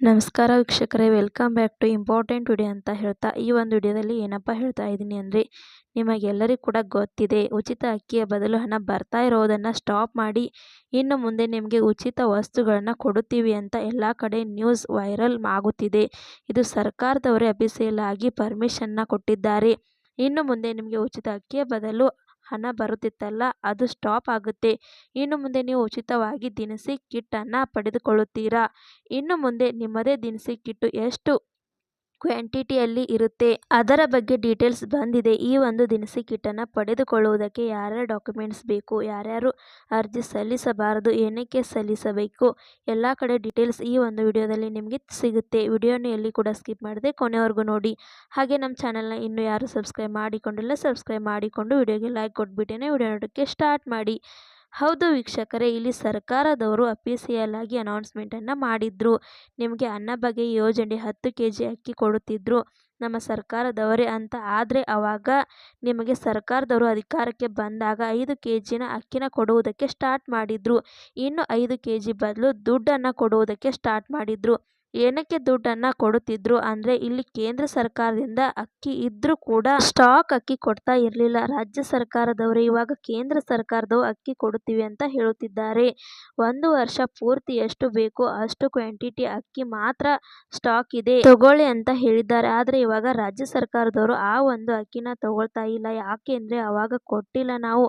ನಮಸ್ಕಾರ ವೀಕ್ಷಕರೇ, welcome back to important video ಅಂತ ಹೇಳ್ತಾ ಈ ಒಂದು ವಿಡಿಯೋದಲ್ಲಿ ಏನಪ್ಪ ಹೇಳ್ತಾ ಇದ್ದೀನಿ ಅಂದರೆ, ನಿಮಗೆಲ್ಲರಿಗೂ ಕೂಡ ಗೊತ್ತಿದೆ ಉಚಿತ ಅಕ್ಕಿಯ ಬದಲು ಹಣ ಬರ್ತಾ ಇರೋದನ್ನು ಸ್ಟಾಪ್ ಮಾಡಿ ಇನ್ನು ಮುಂದೆ ನಿಮಗೆ ಉಚಿತ ವಸ್ತುಗಳನ್ನು ಕೊಡುತ್ತೀವಿ ಅಂತ ಎಲ್ಲ ಕಡೆ ನ್ಯೂಸ್ ವೈರಲ್ ಆಗುತ್ತಿದೆ. ಇದು ಸರ್ಕಾರದವರೇ ಅಫಿಷಿಯಲ್ ಆಗಿ ಪರ್ಮಿಷನ್ನ ಕೊಟ್ಟಿದ್ದಾರೆ. ಇನ್ನು ಮುಂದೆ ನಿಮಗೆ ಉಚಿತ ಅಕ್ಕಿಯ ಬದಲು ಹಣ ಬರುತ್ತಿತ್ತಲ್ಲ, ಅದು ಸ್ಟಾಪ್ ಆಗುತ್ತೆ. ಇನ್ನು ಮುಂದೆ ನೀವು ಉಚಿತವಾಗಿ ದಿನಸಿ ಕಿಟ್ಟನ್ನು ಪಡೆದುಕೊಳ್ಳುತ್ತೀರಾ. ಇನ್ನು ಮುಂದೆ ನಿಮ್ಮದೇ ದಿನಸಿ ಕಿಟ್ಟು ಎಷ್ಟು ಕ್ವಾಂಟಿಟಿಯಲ್ಲಿ ಇರುತ್ತೆ ಅದರ ಬಗ್ಗೆ ಡೀಟೇಲ್ಸ್ ಬಂದಿದೆ. ಈ ಒಂದು ದಿನಸಿ ಕಿಟ್ಟನ್ನು ಪಡೆದುಕೊಳ್ಳುವುದಕ್ಕೆ ಯಾರ್ಯಾರು ಡಾಕ್ಯುಮೆಂಟ್ಸ್ ಬೇಕು, ಯಾರ್ಯಾರು ಅರ್ಜಿ ಸಲ್ಲಿಸಬಾರದು, ಏನಕ್ಕೆ ಸಲ್ಲಿಸಬೇಕು, ಎಲ್ಲ ಕಡೆ ಡೀಟೇಲ್ಸ್ ಈ ಒಂದು ವಿಡಿಯೋದಲ್ಲಿ ನಿಮಗೆ ಸಿಗುತ್ತೆ. ವಿಡಿಯೋನ ಎಲ್ಲಿ ಕೂಡ ಸ್ಕಿಪ್ ಮಾಡದೆ ಕೊನೆವರೆಗೂ ನೋಡಿ. ಹಾಗೆ ನಮ್ಮ ಚಾನಲ್ನ ಇನ್ನೂ ಯಾರು ಸಬ್ಸ್ಕ್ರೈಬ್ ಮಾಡಿಕೊಂಡಿಲ್ಲ, ಸಬ್ಸ್ಕ್ರೈಬ್ ಮಾಡಿಕೊಂಡು ವಿಡಿಯೋಗೆ ಲೈಕ್ ಕೊಟ್ಬಿಟ್ಟೇನೆ ವಿಡಿಯೋ ನೋಡೋಕ್ಕೆ ಸ್ಟಾರ್ಟ್ ಮಾಡಿ. ಹೌದು ವೀಕ್ಷಕರೇ, ಇಲ್ಲಿ ಸರ್ಕಾರದವರು ಅಫಿಷಿಯಲ್ ಆಗಿ ಅನೌನ್ಸ್ಮೆಂಟನ್ನು ಮಾಡಿದ್ರು. ನಿಮಗೆ ಅನ್ನಭಾಗ್ಯ ಯೋಜನೆ 10 kg ಅಕ್ಕಿ ಕೊಡುತ್ತಿದ್ರು ನಮ್ಮ ಸರ್ಕಾರದವರೇ ಅಂತ. ಆದರೆ ಆವಾಗ ನಿಮಗೆ ಸರ್ಕಾರದವರು ಅಧಿಕಾರಕ್ಕೆ ಬಂದಾಗ 5 kg ಅಕ್ಕಿನ ಕೊಡುವುದಕ್ಕೆ ಸ್ಟಾರ್ಟ್ ಮಾಡಿದ್ರು. ಇನ್ನು 5 kg ಬದಲು ದುಡ್ಡನ್ನು ಕೊಡುವುದಕ್ಕೆ ಸ್ಟಾರ್ಟ್ ಮಾಡಿದ್ರು. ಏನಕ್ಕೆ ದುಡ್ಡನ್ನು ಕೊಡುತ್ತಿದ್ರು ಅಂದರೆ, ಇಲ್ಲಿ ಕೇಂದ್ರ ಸರ್ಕಾರದಿಂದ ಅಕ್ಕಿ ಇದ್ರೂ ಕೂಡ ಸ್ಟಾಕ್ ಅಕ್ಕಿ ಕೊಡ್ತಾ ಇರಲಿಲ್ಲ ರಾಜ್ಯ ಸರ್ಕಾರದವರು. ಇವಾಗ ಕೇಂದ್ರ ಸರ್ಕಾರದವರು ಅಕ್ಕಿ ಕೊಡುತ್ತೀವಿ ಅಂತ ಹೇಳುತ್ತಿದ್ದಾರೆ. 1 ವರ್ಷ ಪೂರ್ತಿ ಎಷ್ಟು ಬೇಕೋ ಅಷ್ಟು ಕ್ವಾಂಟಿಟಿ ಅಕ್ಕಿ ಮಾತ್ರ ಸ್ಟಾಕ್ ಇದೆ, ತಗೊಳ್ಳಿ ಅಂತ ಹೇಳಿದ್ದಾರೆ. ಆದರೆ ಇವಾಗ ರಾಜ್ಯ ಸರ್ಕಾರದವರು ಆ ಒಂದು ಅಕ್ಕಿನ ತಗೊಳ್ತಾ ಇಲ್ಲ. ಯಾಕೆಂದ್ರೆ ಅವಾಗ ಕೊಟ್ಟಿಲ್ಲ, ನಾವು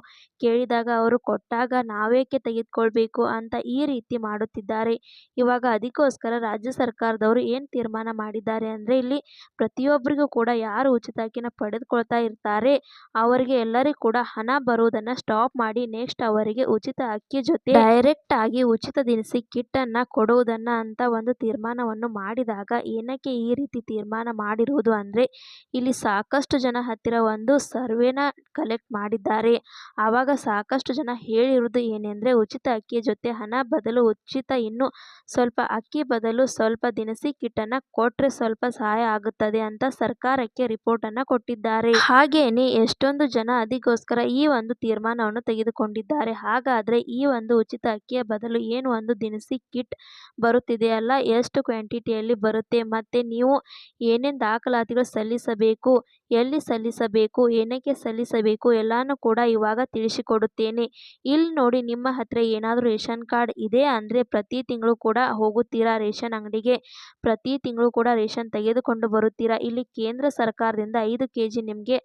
ಕೇಳಿದಾಗ ಅವರು ಕೊಟ್ಟಾಗ ನಾವೇಕೆ ತೆಗೆದುಕೊಳ್ಬೇಕು ಅಂತ ಈ ರೀತಿ ಮಾಡುತ್ತಿದ್ದಾರೆ. ಇವಾಗ ಅದಕ್ಕೋಸ್ಕರ ರಾಜ್ಯ ಸರ್ಕಾರದವರು ಏನು ತೀರ್ಮಾನ ಮಾಡಿದ್ದಾರೆ ಅಂದರೆ, ಇಲ್ಲಿ ಪ್ರತಿಯೊಬ್ಬರಿಗೂ ಕೂಡ ಯಾರು ಉಚಿತ ಅಕ್ಕಿನ ಪಡೆದುಕೊಳ್ತಾ ಇರ್ತಾರೆ ಅವರಿಗೆ ಎಲ್ಲರಿಗೂ ಕೂಡ ಹಣ ಬರುವುದನ್ನು ಸ್ಟಾಪ್ ಮಾಡಿ ನೆಕ್ಸ್ಟ್ ಅವರಿಗೆ ಉಚಿತ ಅಕ್ಕಿ ಜೊತೆ ಡೈರೆಕ್ಟ್ ಆಗಿ ಉಚಿತ ದಿನಸಿ ಕಿಟ್ಟನ್ನ ಕೊಡುವುದನ್ನ ಅಂತ ಒಂದು ತೀರ್ಮಾನವನ್ನು ಮಾಡಿದಾಗ, ಏನಕ್ಕೆ ಈ ರೀತಿ ತೀರ್ಮಾನ ಮಾಡಿರುವುದು ಅಂದರೆ, ಇಲ್ಲಿ ಸಾಕಷ್ಟು ಜನ ಹತ್ತಿರ ಒಂದು ಸರ್ವೆನ ಕಲೆಕ್ಟ್ ಮಾಡಿದ್ದಾರೆ. ಆವಾಗ ಸಾಕಷ್ಟು ಜನ ಹೇಳಿರುವುದು ಏನೆಂದರೆ, ಉಚಿತ ಅಕ್ಕಿಯ ಜೊತೆ ಹಣ ಬದಲು ಉಚಿತ ಇನ್ನು ಸ್ವಲ್ಪ ಅಕ್ಕಿ ಬದಲು ಸ್ವಲ್ಪ ದಿನಸಿ ಕಿಟ್ಟನ್ನು ಕೊಟ್ರೆ ಸ್ವಲ್ಪ ಸಹಾಯ ಆಗುತ್ತದೆ ಅಂತ ಸರ್ಕಾರಕ್ಕೆ ರಿಪೋರ್ಟ್ ಅನ್ನು ಕೊಟ್ಟಿದ್ದಾರೆ. ಹಾಗೇನೆ ಎಷ್ಟೊಂದು ಜನ ಅದಕ್ಕೋಸ್ಕರ ಈ ಒಂದು ತೀರ್ಮಾನವನ್ನು ತೆಗೆದುಕೊಂಡಿದ್ದಾರೆ. ಹಾಗಾದ್ರೆ ಈ ಒಂದು ಉಚಿತ ಅಕ್ಕಿಯ ಬದಲು ಏನು ಒಂದು ದಿನಸಿ ಕಿಟ್ ಬರುತ್ತಿದೆಯಲ್ಲ, ಎಷ್ಟು ಕ್ವಾಂಟಿಟಿಯಲ್ಲಿ ಬರುತ್ತೆ, ಮತ್ತೆ ನೀವು ಏನೇನು ದಾಖಲಾತಿಗಳು ಸಲ್ಲಿಸಬೇಕು, ಎಲ್ಲಿ ಸಲ್ಲಿಸಬೇಕು, ಏನಕ್ಕೆ ಸಲ್ಲಿಸಬೇಕು ಎಲ್ಲಾನು ಕೂಡ ಇವಾಗ ತಿಳಿಸಿಕೊಡುತ್ತೇನೆ. ಇಲ್ಲಿ ನೋಡಿ, ನಿಮ್ಮ ಹತ್ರ ಏನಾದರೂ ರೇಷನ್ ಕಾರ್ಡ್ ಇದೆ ಅಂದರೆ ಪ್ರತಿ ತಿಂಗಳು ಕೂಡ ಹೋಗುತ್ತೀರಾ ರೇಷನ್ ಅಂಗಡಿಗೆ, ಪ್ರತಿ ತಿಂಗಳು ಕೂಡ ರೇಷನ್ ತೆಗೆದುಕೊಂಡು ಬರುತ್ತೀರಾ. ಇಲ್ಲಿ ಕೇಂದ್ರ ಸರ್ಕಾರದಿಂದ 5 kg ನಿಮಗೆ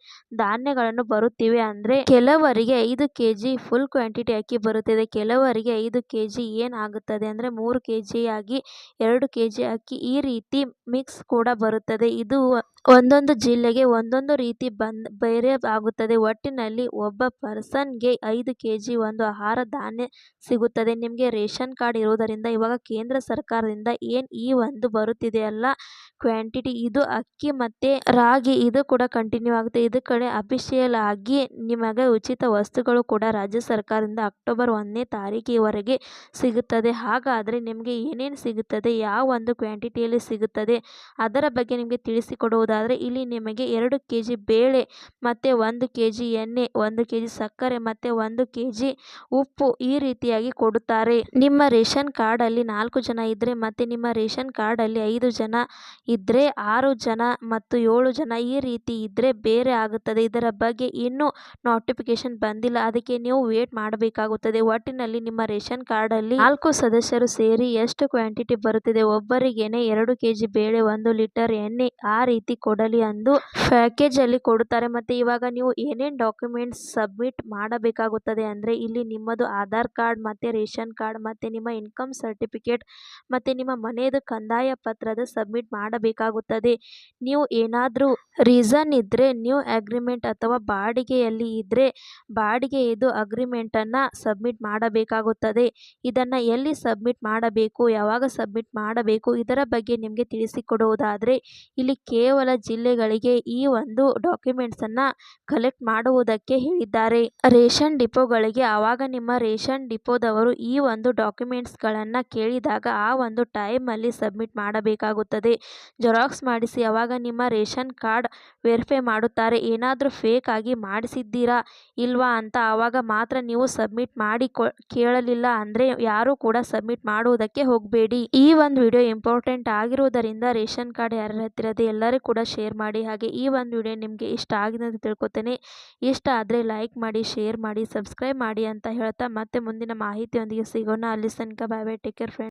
ಧಾನ್ಯಗಳನ್ನು ಬರುತ್ತಿವೆ ಅಂದರೆ, ಕೆಲವರಿಗೆ 5 kg ಫುಲ್ ಕ್ವಾಂಟಿಟಿ ಅಕ್ಕಿ ಬರುತ್ತದೆ, ಕೆಲವರಿಗೆ 5 kg ಏನಾಗುತ್ತದೆ ಅಂದರೆ 3 kg ಆಗಿ 2 kg ಅಕ್ಕಿ ಈ ರೀತಿ ಮಿಕ್ಸ್ ಕೂಡ ಬರುತ್ತದೆ. ಇದು ಒಂದೊಂದು ಜಿಲ್ಲೆಗೆ ಒಂದೊಂದು ರೀತಿ ಬೇರೆ ಆಗುತ್ತದೆ. ಒಟ್ಟಿನಲ್ಲಿ ಒಬ್ಬ ಪರ್ಸನ್ಗೆ 5 kg ಒಂದು ಆಹಾರ ಧಾನ್ಯ ಸಿಗುತ್ತದೆ. ನಿಮಗೆ ರೇಷನ್ ಕಾರ್ಡ್ ಇರುವುದರಿಂದ ಇವಾಗ ಕೇಂದ್ರ ಸರ್ಕಾರದಿಂದ ಏನು ಈ ಒಂದು ಬರುತ್ತಿದೆಯಲ್ಲ ಕ್ವಾಂಟಿಟಿ, ಇದು ಅಕ್ಕಿ ಮತ್ತೆ ರಾಗಿ ಇದು ಕೂಡ ಕಂಟಿನ್ಯೂ ಆಗುತ್ತೆ. ಇದು ಕಡೆ ಅಫಿಷಿಯಲ್ ಆಗಿ ನಿಮಗೆ ಉಚಿತ ವಸ್ತುಗಳು ಕೂಡ ರಾಜ್ಯ ಸರ್ಕಾರದಿಂದ ಅಕ್ಟೋಬರ್ 1ನೇ ತಾರೀಕಿವರೆಗೆ ಸಿಗುತ್ತದೆ. ಹಾಗಾದರೆ ನಿಮಗೆ ಏನೇನು ಸಿಗುತ್ತದೆ, ಯಾವ ಒಂದು ಕ್ವಾಂಟಿಟಿಯಲ್ಲಿ ಸಿಗುತ್ತದೆ ಅದರ ಬಗ್ಗೆ ನಿಮಗೆ ತಿಳಿಸಿಕೊಡುವುದಾದರೆ, ಇಲ್ಲಿ ನಿಮಗೆ 2 kg ಬೇಳೆ ಮತ್ತು 1 kg ಎಣ್ಣೆ, 1 kg ಸಕ್ಕರೆ ಮತ್ತು 1 kg ಉಪ್ಪು ಈ ರೀತಿಯಾಗಿ ಕೊಡುತ್ತಾರೆ. ನಿಮ್ಮ ರೇಷನ್ ಕಾರ್ಡಲ್ಲಿ 4 ಜನ ಇದ್ದರೆ ಮತ್ತು ನಿಮ್ಮ ರೇಷನ್ ಕಾರ್ಡಲ್ಲಿ 5 ಜನ ಇದ್ದರೆ, 6 ಜನ ಮತ್ತು 7 ಜನ ಈ ರೀತಿ ಇದ್ದರೆ ಬೇರೆ ಆಗುತ್ತದೆ. ಇದರ ಬಗ್ಗೆ ಇನ್ನೂ ನೋಟಿಫಿಕೇಶನ್ ಬಂದಿಲ್ಲ, ಅದಕ್ಕೆ ನೀವು ವೇಟ್ ಮಾಡಬೇಕಾಗುತ್ತದೆ. ಒಟ್ಟಿನಲ್ಲಿ ನಿಮ್ಮ ರೇಷನ್ ಕಾರ್ಡಲ್ಲಿ 4 ಸದಸ್ಯರು ಸೇರಿ ಎಷ್ಟು ಕ್ವಾಂಟಿಟಿ ಬರುತ್ತಿದೆ, ಒಬ್ಬರಿಗೇನೆ 2 kg ಬೇಳೆ, 1 ಲೀಟರ್ ಎಣ್ಣೆ ಆ ರೀತಿ ಕೊಡಲಿ ಎಂದು ಪ್ಯಾಕೇಜ್ ಅಲ್ಲಿ ಕೊಡುತ್ತಾರೆ. ಮತ್ತೆ ಇವಾಗ ನೀವು ಏನೇನು ಡಾಕ್ಯುಮೆಂಟ್ಸ್ ಸಬ್ಮಿಟ್ ಮಾಡಬೇಕಾಗುತ್ತದೆ ಅಂದರೆ, ಇಲ್ಲಿ ನಿಮ್ಮದು ಆಧಾರ್ ಕಾರ್ಡ್ ಮತ್ತೆ ರೇಷನ್ ಕಾರ್ಡ್ ಮತ್ತೆ ನಿಮ್ಮ ಇನ್ಕಮ್ ಸರ್ಟಿಫಿಕೇಟ್ ಮತ್ತೆ ನಿಮ್ಮ ಮನೆಯದು ಕಂದಾಯ ಪತ್ರದ ಸಬ್ಮಿಟ್ ಮಾಡಬೇಕಾಗುತ್ತದೆ. ನೀವು ಏನಾದರೂ ರೀಸನ್ ಇದ್ದರೆ ನ್ಯೂ ಅಗ್ರಿಮೆಂಟ್ ಅಥವಾ ಬಾಡಿಗೆಯಲ್ಲಿ ಇದ್ದರೆ ಬಾಡಿಗೆಯದು ಅಗ್ರಿಮೆಂಟನ್ನು ಸಬ್ಮಿಟ್ ಮಾಡಬೇಕಾಗುತ್ತದೆ. ಇದನ್ನು ಎಲ್ಲಿ ಸಬ್ಮಿಟ್ ಮಾಡಬೇಕು, ಯಾವಾಗ ಸಬ್ಮಿಟ್ ಮಾಡಬೇಕು ಇದರ ಬಗ್ಗೆ ನಿಮಗೆ ತಿಳಿಸಿಕೊಡುವುದಾದರೆ, ಇಲ್ಲಿ ಕೇವಲ ಜಿಲ್ಲೆಗಳಿಗೆ ಈ ಒಂದು ಡಾಕ್ಯುಮೆಂಟ್ಸನ್ನು ಕಲೆಕ್ಟ್ ಮಾಡುವುದಕ್ಕೆ ಹೇಳಿದ್ದಾರೆ. ರೇಷನ್ ಡಿಪೋಗಳಿಗೆ ಆವಾಗ ನಿಮ್ಮ ರೇಷನ್ ಡಿಪೋದವರು ಈ ಒಂದು ಡಾಕ್ಯುಮೆಂಟ್ಸ್ಗಳನ್ನು ಕೇಳಿದಾಗ ಆ ಒಂದು ಟೈಮಲ್ಲಿ ಸಬ್ಮಿಟ್ ಮಾಡಬೇಕಾಗುತ್ತದೆ. ಜೆರಾಕ್ಸ್ ಮಾಡಿಸಿ ಆವಾಗ ನಿಮ್ಮ ರೇಷನ್ ಕಾರ್ಡ್ ವೆರಿಫೈ ಮಾಡುತ್ತಾರೆ. ಏನಾದರೂ ಫೇಕ್ ಆಗಿ ಮಾಡಿಸಿದ್ದೀರಾ ಇಲ್ವಾ ಅಂತ ಆವಾಗ ಮಾತ್ರ ನೀವು ಸಬ್ಮಿಟ್ ಮಾಡಿ ಕೇಳಲಿಲ್ಲ ಅಂದರೆ ಯಾರೂ ಕೂಡ ಸಬ್ಮಿಟ್ ಮಾಡುವುದಕ್ಕೆ ಹೋಗಬೇಡಿ. ಈ ಒಂದು ವಿಡಿಯೋ ಇಂಪಾರ್ಟೆಂಟ್ ಆಗಿರುವುದರಿಂದ ರೇಷನ್ ಕಾರ್ಡ್ ಯಾರ್ಯಾರ ಹತ್ತಿರ ಇದೆ ಎಲ್ಲರಿಗೂ ಕೂಡ ಶೇರ್ ಮಾಡಿ. ಹಾಗೆ ಈ ಒಂದು ವಿಡಿಯೋ ನಿಮಗೆ ಇಷ್ಟ ಆಗಿದೆ ಅಂತ ತಿಳ್ಕೊತೇನೆ. ಇಷ್ಟ ಆದರೆ ಲೈಕ್ ಮಾಡಿ, ಶೇರ್ ಮಾಡಿ, ಸಬ್ಸ್ಕ್ರೈಬ್ ಮಾಡಿ ಅಂತ ಹೇಳ್ತಾ ಮತ್ತೆ ಮುಂದಿನ ಮಾಹಿತಿಯೊಂದಿಗೆ ಸಿಗೋಣ. ಅಲ್ಲಿ ತನಕ ಬಾಯ್ ಬಾಯ್, ಟೇಕ್ ಕೇರ್ ಫ್ರೆಂಡ್ಸ್.